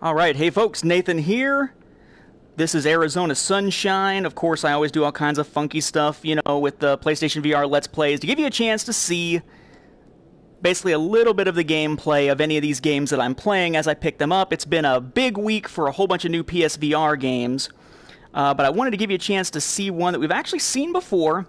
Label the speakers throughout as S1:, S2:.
S1: Alright, hey folks, Nathan here. This is Arizona Sunshine. Of course, I always do all kinds of funky stuff, you know, with the PlayStation VR Let's Plays to give you a chance to see basically a little bit of the gameplay of any of these games that I'm playing as I pick them up. It's been a big week for a whole bunch of new PSVR games, but I wanted to give you a chance to see one that we've actually seen before,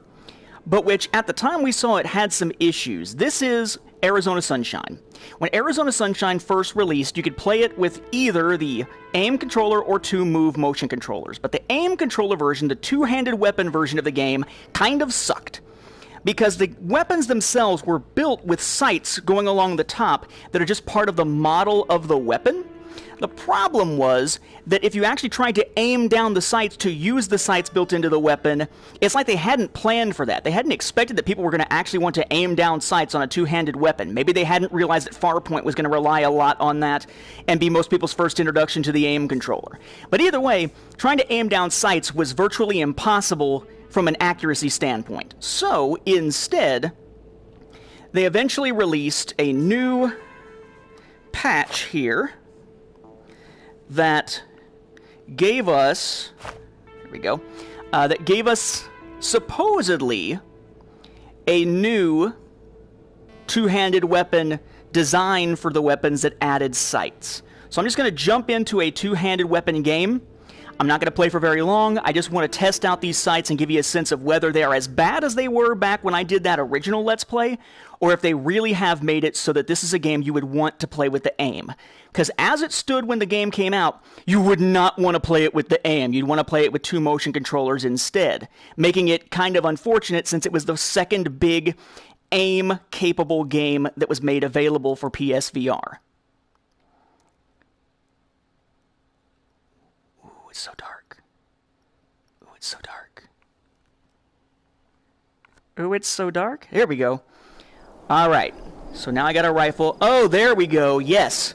S1: but which at the time we saw it had some issues. This is Arizona Sunshine. When Arizona Sunshine first released, you could play it with either the aim controller or two move motion controllers. But the aim controller version, the two-handed weapon version of the game, kind of sucked. Because the weapons themselves were built with sights going along the top that are just part of the model of the weapon. The problem was that if you actually tried to aim down the sights to use the sights built into the weapon, it's like they hadn't planned for that. They hadn't expected that people were going to actually want to aim down sights on a two-handed weapon. Maybe they hadn't realized that Farpoint was going to rely a lot on that and be most people's first introduction to the aim controller. But either way, trying to aim down sights was virtually impossible from an accuracy standpoint. So, instead, they eventually released a new patch here that gave us, there we go, that gave us supposedly a new two-handed weapon design for the weapons that added sights. So I'm just going to jump into a two-handed weapon game. I'm not going to play for very long. I just want to test out these sights and give you a sense of whether they are as bad as they were back when I did that original Let's Play, or if they really have made it so that this is a game you would want to play with the aim. Because as it stood when the game came out, you would not want to play it with the aim. You'd want to play it with two motion controllers instead, making it kind of unfortunate since it was the second big aim-capable game that was made available for PSVR. It's so dark. Ooh, it's so dark. Ooh, it's so dark. Here we go. Alright, so now I got a rifle. Oh, there we go. Yes.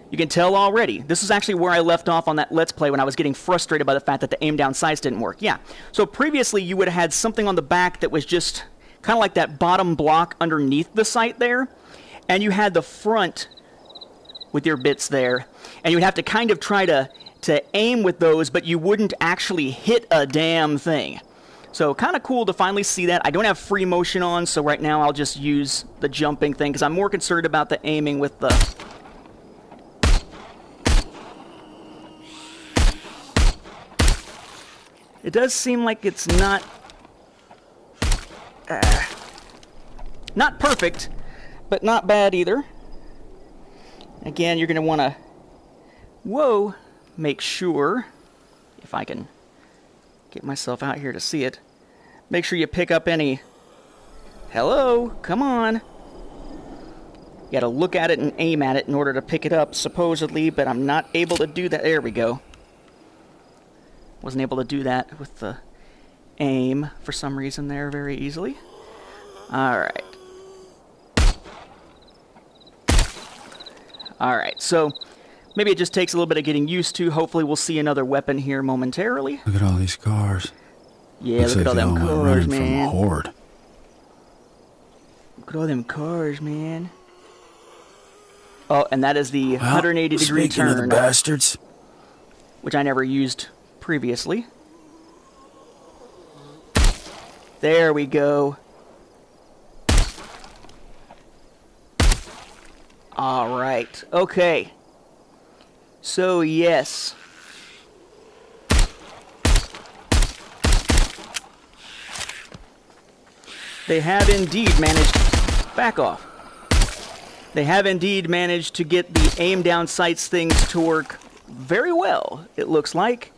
S1: You can tell already. This is actually where I left off on that Let's Play when I was getting frustrated by the fact that the aim down sights didn't work. Yeah. So previously you would have had something on the back that was just kind of like that bottom block underneath the sight there. And you had the front with your bits there. And you would have to kind of try to aim with those, but you wouldn't actually hit a damn thing. So kind of cool to finally see that. I don't have free motion on, so right now I'll just use the jumping thing, because I'm more concerned about the aiming with the... It does seem like it's not... not perfect, but not bad either. Again, you're going to want to... Whoa! Make sure, if I can get myself out here to see it, make sure you pick up any... Hello? Come on! You gotta look at it and aim at it in order to pick it up, supposedly, but I'm not able to do that. There we go. Wasn't able to do that with the aim for some reason there very easily. Alright. Alright, so... maybe it just takes a little bit of getting used to. Hopefully we'll see another weapon here momentarily.
S2: Look at all these cars.
S1: Yeah, look at all them cars, man.
S2: From Horde.
S1: Look at all them cars, man. Oh, and that is the 180-degree turn.
S2: Speaking of the bastards.
S1: Which I never used previously. There we go. Alright, okay. So, yes. They have indeed managed... Back off. They have indeed managed to get the aim down sights things to work very well, it looks like.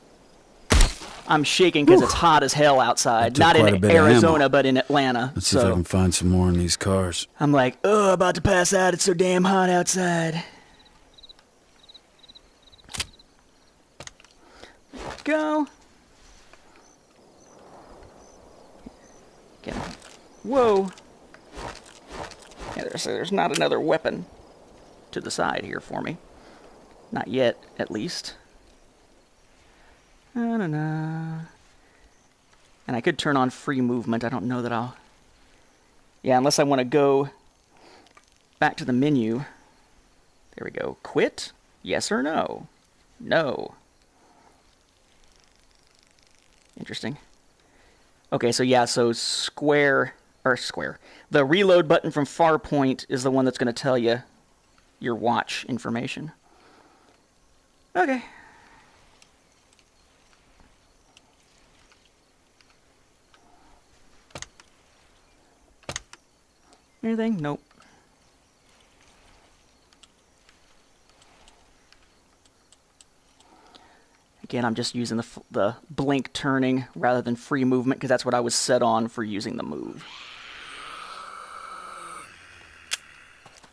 S1: I'm shaking because it's hot as hell outside. Not in Arizona, but in Atlanta.
S2: Let's see if I can find some more in these cars.
S1: I'm like, oh, about to pass out. It's so damn hot outside. Go. Get him. Whoa. Yeah, there's not another weapon to the side here for me. Not yet, at least. And I could turn on free movement. I don't know that I'll... Yeah, unless I want to go back to the menu. There we go. Quit? Yes or no? No. Interesting. Okay, so yeah, so square. The reload button from Farpoint is the one that's going to tell you your watch information. Okay. Anything? Nope. Again, I'm just using the blink turning rather than free movement because that's what I was set on for using the move.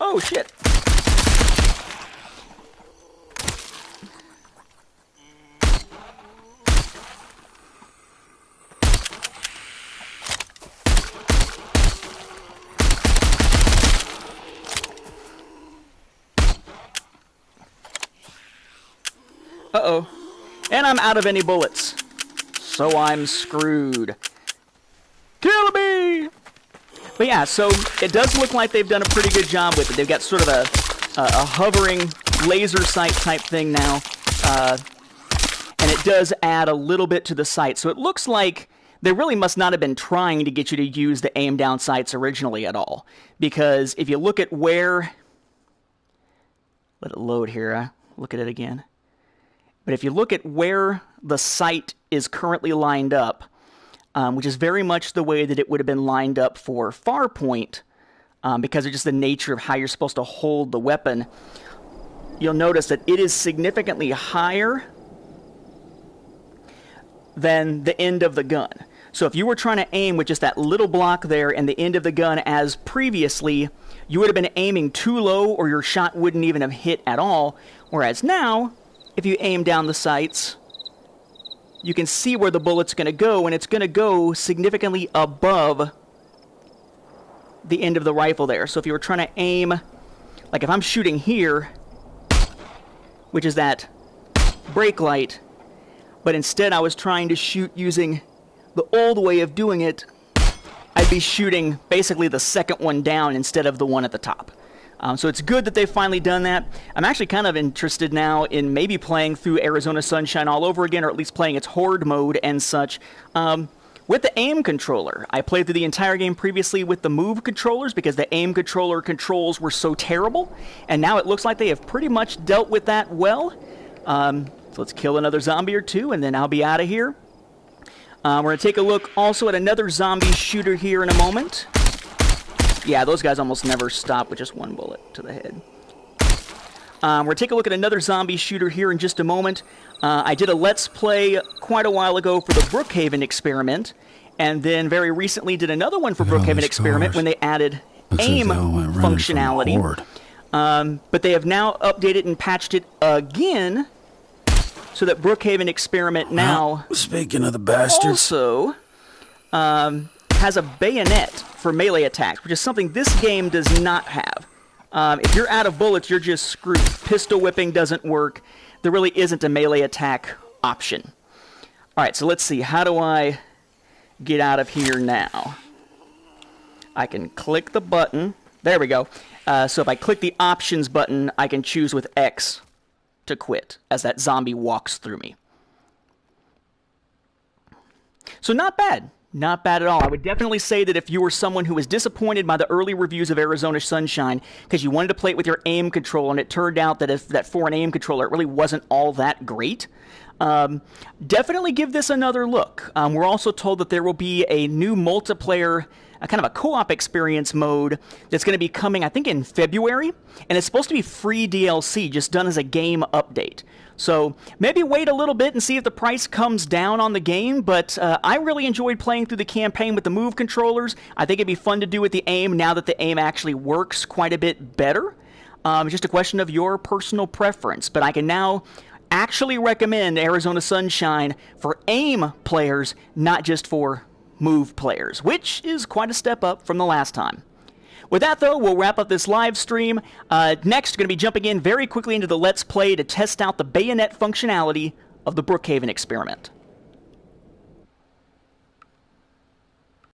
S1: Oh, shit. Uh-oh. And I'm out of any bullets. So I'm screwed. Kill me! But yeah, so it does look like they've done a pretty good job with it. They've got sort of a hovering laser sight type thing now. And it does add a little bit to the sight. So it looks like they really must not have been trying to get you to use the aim down sights originally at all. Because if you look at where... Let it load here. Look at it again. But if you look at where the sight is currently lined up, which is very much the way that it would have been lined up for Farpoint, because of just the nature of how you're supposed to hold the weapon, you'll notice that it is significantly higher than the end of the gun. So if you were trying to aim with just that little block there and the end of the gun as previously, you would have been aiming too low or your shot wouldn't even have hit at all. Whereas now, if you aim down the sights, you can see where the bullet's going to go, and it's going to go significantly above the end of the rifle there. So if you were trying to aim, like if I'm shooting here, which is that brake light, but instead I was trying to shoot using the old way of doing it, I'd be shooting basically the second one down instead of the one at the top. So it's good that they've finally done that. I'm actually kind of interested now in maybe playing through Arizona Sunshine all over again, or at least playing its Horde mode and such. With the aim controller, I played through the entire game previously with the move controllers because the aim controller controls were so terrible, and now it looks like they have pretty much dealt with that well. So let's kill another zombie or two, and then I'll be out of here. We're going to take a look also at another zombie shooter here in a moment. Yeah, those guys almost never stop with just one bullet to the head. We're going to take a look at another zombie shooter here in just a moment. I did a Let's Play quite a while ago for the Brookhaven experiment, and then very recently did another one for Brookhaven experiment when they added aim functionality. But they have now updated and patched it again so that Brookhaven experiment now
S2: speaking of the bastards,
S1: also has a bayonet for melee attacks, which is something this game does not have. If you're out of bullets, you're just screwed. Pistol whipping doesn't work. There really isn't a melee attack option. Alright, so let's see. How do I get out of here now? I can click the button. There we go. So if I click the options button, I can choose with X to quit as that zombie walks through me. So not bad. Not bad at all. I would definitely say that if you were someone who was disappointed by the early reviews of Arizona Sunshine because you wanted to play it with your aim control and it turned out that for an aim controller it really wasn't all that great, definitely give this another look. We're also told that there will be a new multiplayer, kind of a co-op experience mode that's going to be coming, I think, in February, and it's supposed to be free DLC, just done as a game update. So maybe wait a little bit and see if the price comes down on the game, but I really enjoyed playing through the campaign with the move controllers. I think it'd be fun to do with the aim now that the aim actually works quite a bit better. It's just a question of your personal preference, but I can now actually recommend Arizona Sunshine for aim players, not just for move players, which is quite a step up from the last time. With that, though, we'll wrap up this live stream. Next, we're going to be jumping in very quickly into the Let's Play to test out the bayonet functionality of the Brookhaven experiment.